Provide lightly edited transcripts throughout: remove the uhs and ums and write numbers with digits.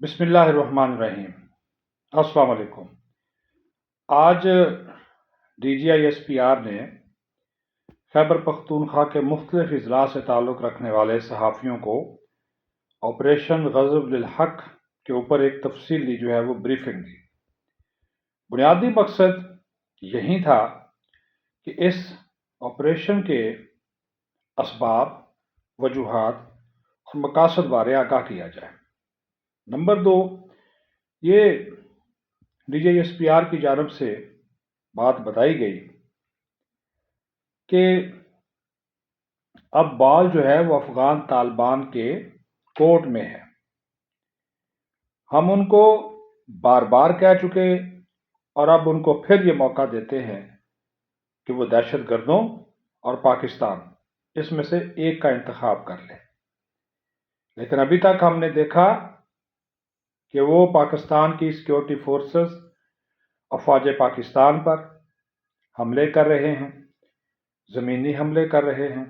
بسم اللہ الرحمن الرحیم۔ السلام علیکم۔ آج D G I S P R نے خیبر پختونخوا کے مختلف اضلاع سے تعلق رکھنے والے صحافیوں کو آپریشن غضب للحق کے اوپر ایک تفصیلی وہ بریفنگ دی۔ بنیادی مقصد یہی تھا کہ اس آپریشن کے اسباب، وجوہات اور مقاصد بارے آگاہ کیا جائے۔ نمبر 2، یہ D G S P R کی جانب سے بات بتائی گئی کہ اب بال وہ افغان طالبان کے کورٹ میں ہے۔ ہم ان کو بار بار کہہ چکے اور اب ان کو پھر یہ موقع دیتے ہیں کہ وہ دہشت گردوں اور پاکستان اس میں سے ایک کا انتخاب کر لیں، لیکن ابھی تک ہم نے دیکھا کہ وہ پاکستان کی سیکورٹی فورسز افواج پاکستان پر حملے کر رہے ہیں، زمینی حملے کر رہے ہیں،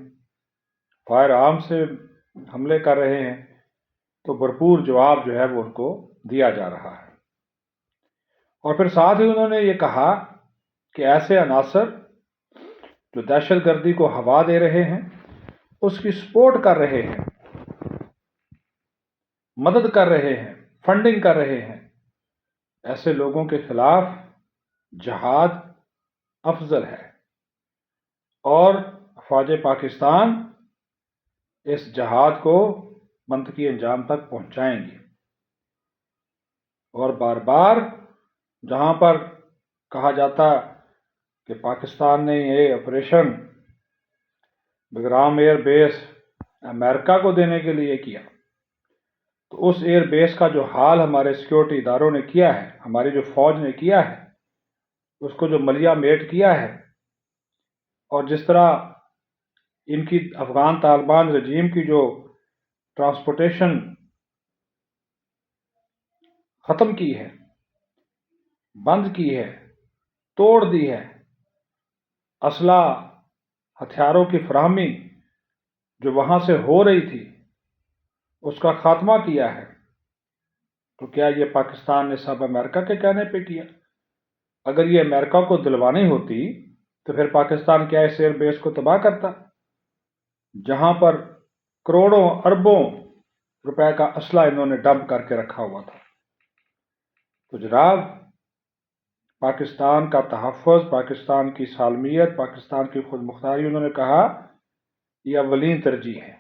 فائر آرم سے حملے کر رہے ہیں، تو بھرپور جواب وہ ان کو دیا جا رہا ہے۔ اور پھر ساتھ ہی انہوں نے یہ کہا کہ ایسے عناصر جو دہشت گردی کو ہوا دے رہے ہیں، اس کی سپورٹ کر رہے ہیں، مدد کر رہے ہیں، فنڈنگ کر رہے ہیں، ایسے لوگوں کے خلاف جہاد افضل ہے اور افواج پاکستان اس جہاد کو منطقی انجام تک پہنچائیں گے۔ اور بار بار جہاں پر کہا جاتا کہ پاکستان نے یہ آپریشن بگرام ایئر بیس امریکہ کو دینے کے لیے کیا، تو اس ایئر بیس کا جو حال ہمارے سیکورٹی اداروں نے کیا ہے، ہماری جو فوج نے کیا ہے، اس کو جو ملیہ میٹ کیا ہے، اور جس طرح ان کی افغان طالبان رجیم کی جو ٹرانسپورٹیشن ختم کی ہے، بند کی ہے، توڑ دی ہے، اسلحہ ہتھیاروں کی فراہمی جو وہاں سے ہو رہی تھی اس کا خاتمہ کیا ہے، تو کیا یہ پاکستان نے سب امریکہ کے کہنے پہ کیا؟ اگر یہ امریکہ کو دلوانی ہوتی تو پھر پاکستان کیا اس ایئر بیس کو تباہ کرتا، جہاں پر کروڑوں اربوں روپے کا اسلحہ انہوں نے ڈمپ کر کے رکھا ہوا تھا۔ تو جناب، پاکستان کا تحفظ، پاکستان کی سالمیت، پاکستان کی خود مختاری، انہوں نے کہا یہ اولین ترجیح ہے،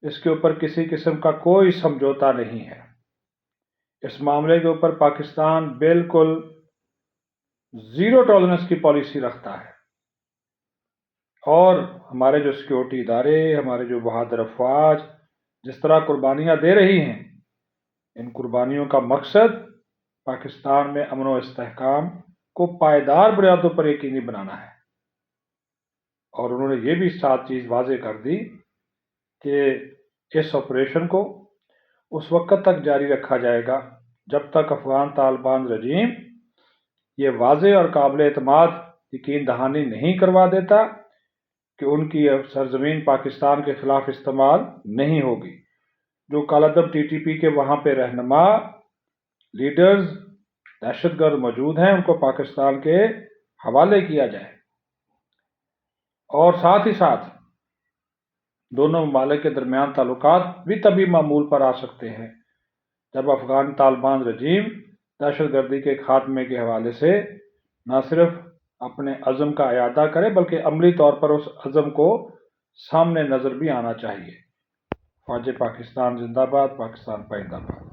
اس کے اوپر کسی قسم کا کوئی سمجھوتا نہیں ہے۔ اس معاملے کے اوپر پاکستان بالکل زیرو ٹالرنس کی پالیسی رکھتا ہے، اور ہمارے جو سیکورٹی ادارے، ہمارے جو بہادر افواج جس طرح قربانیاں دے رہی ہیں، ان قربانیوں کا مقصد پاکستان میں امن و استحکام کو پائیدار بنیادوں پر یقینی بنانا ہے۔ اور انہوں نے یہ بھی ساتھ چیز واضح کر دی کہ اس آپریشن کو اس وقت تک جاری رکھا جائے گا جب تک افغان طالبان رجیم یہ واضح اور قابل اعتماد یقین دہانی نہیں کروا دیتا کہ ان کی سرزمین پاکستان کے خلاف استعمال نہیں ہوگی۔ جو کالعدم ٹی ٹی پی کے وہاں پہ رہنما، لیڈرز، دہشت گرد موجود ہیں، ان کو پاکستان کے حوالے کیا جائے۔ اور ساتھ ہی ساتھ دونوں ممالک کے درمیان تعلقات بھی تبھی معمول پر آ سکتے ہیں جب افغان طالبان رجیم دہشت گردی کے خاتمے کے حوالے سے نہ صرف اپنے عزم کا اعادہ کرے بلکہ عملی طور پر اس عزم کو سامنے نظر بھی آنا چاہیے۔ فوج پاکستان زندہ باد، پاکستان پائندہ باد۔